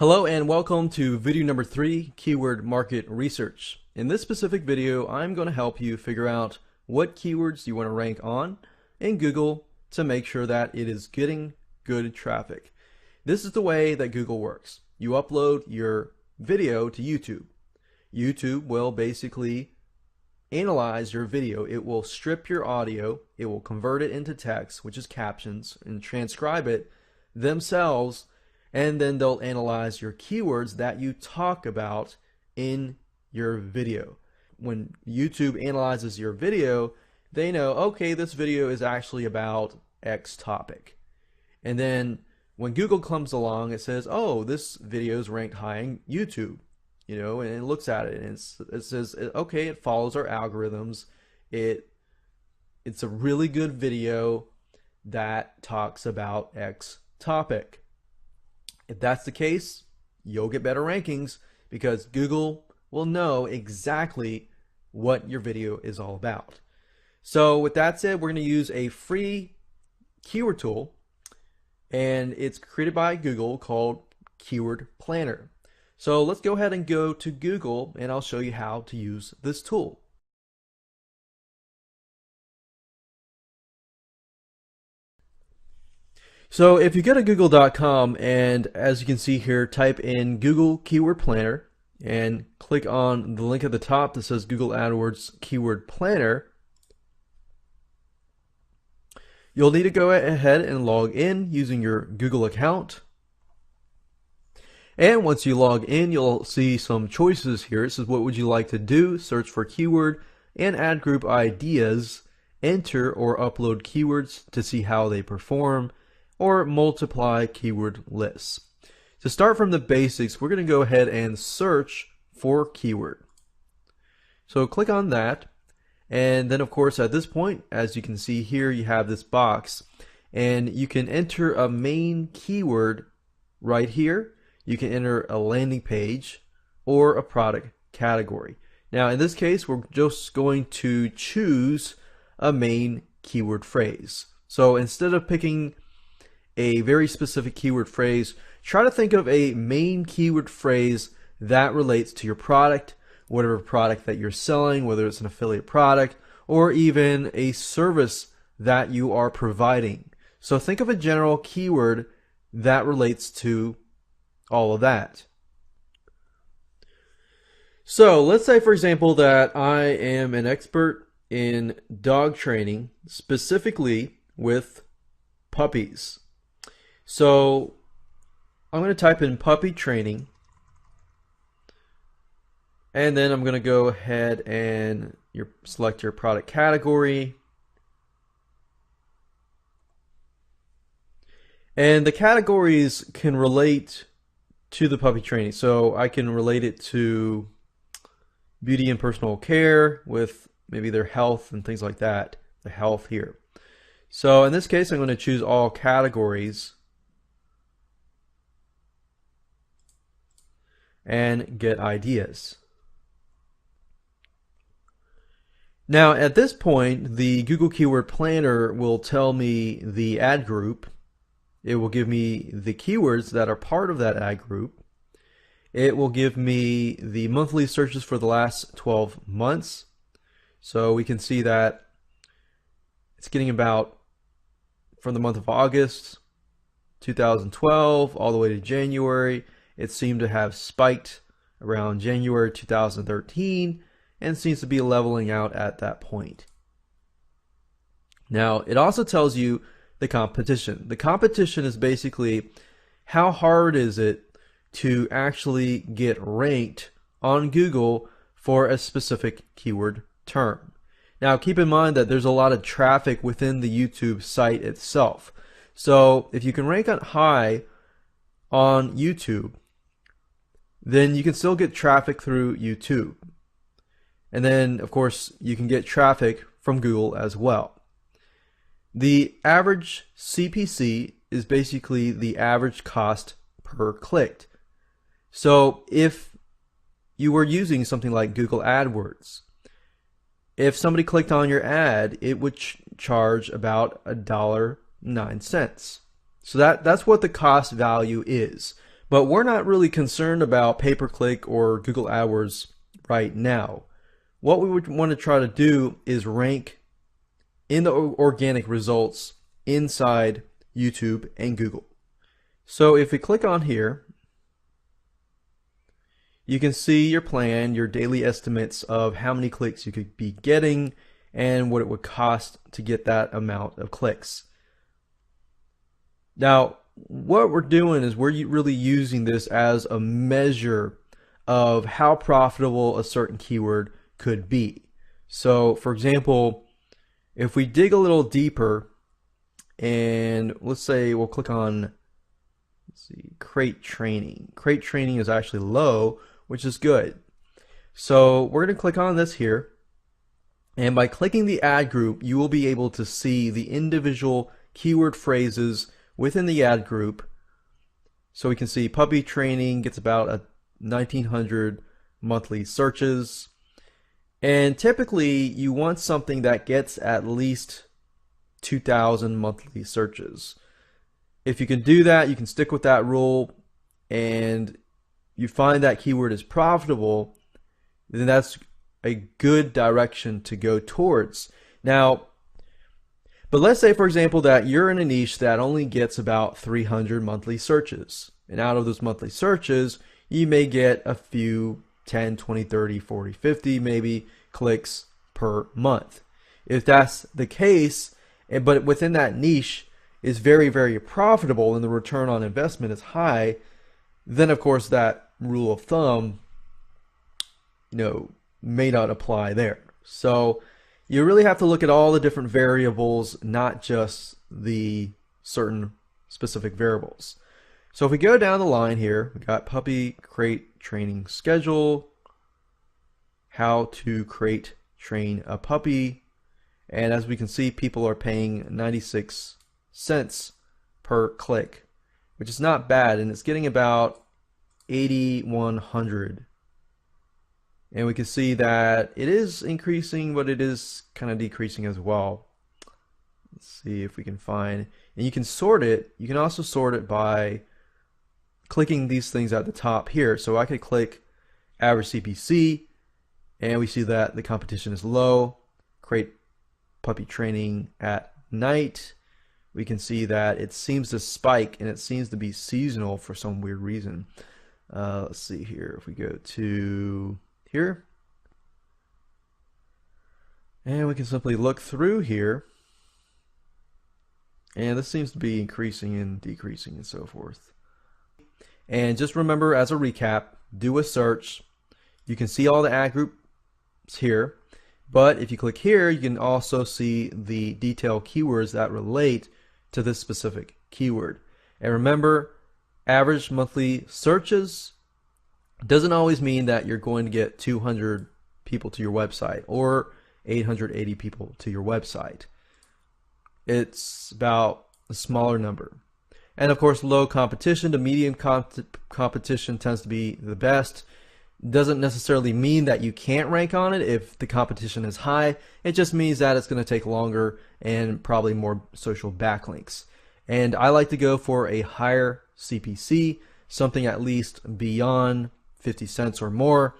Hello and welcome to video number 3, Keyword Market Research. In this specific video, I'm going to help you figure out what keywords you want to rank on in Google to make sure that it is getting good traffic. This is the way that Google works. You upload your video to YouTube. YouTube will basically analyze your video. It will strip your audio, it will convert it into text, which is captions, and transcribe it themselves. And then they'll analyze your keywords that you talk about in your video. When YouTube analyzes your video, they know, okay, this video is actually about X topic. And then when Google comes along, it says, oh, this video is ranked high in YouTube, and it looks at it and it says, okay, it follows our algorithms. It's a really good video that talks about X topic. If that's the case, you'll get better rankings because Google will know exactly what your video is all about. So with that said, we're going to use a free keyword tool, and it's created by Google called Keyword Planner. So let's go ahead and go to Google, and I'll show you how to use this tool. So if you go to google.com and as you can see here, type in Google Keyword Planner and click on the link at the top that says Google AdWords Keyword Planner, you'll need to go ahead and log in using your Google account. And once you log in, you'll see some choices here. It says, what would you like to do? Search for keyword and ad group ideas, enter or upload keywords to see how they perform, or multiply keyword lists. To start from the basics, we're going to go ahead and search for keyword. So click on that, and then of course at this point, as you can see here, you have this box, and you can enter a main keyword right here. You can enter a landing page or a product category. Now in this case, we're just going to choose a main keyword phrase. So instead of picking a very specific keyword phrase, try to think of a main keyword phrase that relates to your product, whatever product that you're selling, whether it's an affiliate product or even a service that you are providing. So think of a general keyword that relates to all of that. So let's say, for example, that I am an expert in dog training, specifically with puppies. So I'm going to type in puppy training, and then I'm going to go ahead and select your product category. And the categories can relate to the puppy training. So I can relate it to beauty and personal care with maybe their health and things like that, the health here. So in this case, I'm going to choose all categories and get ideas. Now at this point, the Google Keyword Planner will tell me the ad group. It will give me the keywords that are part of that ad group. It will give me the monthly searches for the last 12 months. So we can see that it's getting about from the month of August 2012 all the way to January. It seemed to have spiked around January 2013 and seems to be leveling out at that point. Now, it also tells you the competition. The competition is basically how hard is it to actually get ranked on Google for a specific keyword term. Now, keep in mind that there's a lot of traffic within the YouTube site itself. So if you can rank on high on YouTube, then you can still get traffic through YouTube. And then, of course, you can get traffic from Google as well. The average CPC is basically the average cost per click. So if you were using something like Google AdWords, if somebody clicked on your ad, it would charge about $1.09. So that's what the cost value is. But we're not really concerned about pay-per-click or Google AdWords right now. What we would want to try to do is rank in the organic results inside YouTube and Google. So if we click on here, you can see your plan, your daily estimates of how many clicks you could be getting and what it would cost to get that amount of clicks. Now, what we're doing is we're really using this as a measure of how profitable a certain keyword could be. So, for example, if we dig a little deeper and let's say we'll click on, let's see, crate training. Crate training is actually low, which is good. So we're going to click on this here. And by clicking the ad group, you will be able to see the individual keyword phrases within the ad group. So we can see puppy training gets about 1,900 monthly searches. And typically you want something that gets at least 2,000 monthly searches. If you can do that, you can stick with that rule, and you find that keyword is profitable, then that's a good direction to go towards. Now, but let's say, for example, that you're in a niche that only gets about 300 monthly searches. And out of those monthly searches, you may get a few 10, 20, 30, 40, 50 maybe clicks per month. If that's the case, but within that niche is very, very profitable and the return on investment is high, then of course that rule of thumb, may not apply there. So you really have to look at all the different variables, not just the certain specific variables. So if we go down the line here, we got puppy crate training schedule, how to crate train a puppy, and as we can see, people are paying 96 cents per click, which is not bad, and it's getting about 8,100. And we can see that it is increasing, but it is kind of decreasing as well. Let's see if we can find, and you can sort it. You can also sort it by clicking these things at the top here. So I could click average CPC, and we see that the competition is low. Crate puppy training at night. We can see that it seems to spike, and it seems to be seasonal for some weird reason. Let's see here. If we go to here, and we can simply look through here, and this seems to be increasing and decreasing and so forth. And just remember, as a recap, do a search. You can see all the ad groups here, but if you click here, you can also see the detailed keywords that relate to this specific keyword. And remember, average monthly searches doesn't always mean that you're going to get 200 people to your website or 880 people to your website. It's about a smaller number. And of course, low competition to medium competition tends to be the best. Doesn't necessarily mean that you can't rank on it if the competition is high. It just means that it's going to take longer and probably more social backlinks. And I like to go for a higher CPC, something at least beyond 50 cents or more.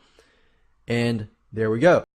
And there we go.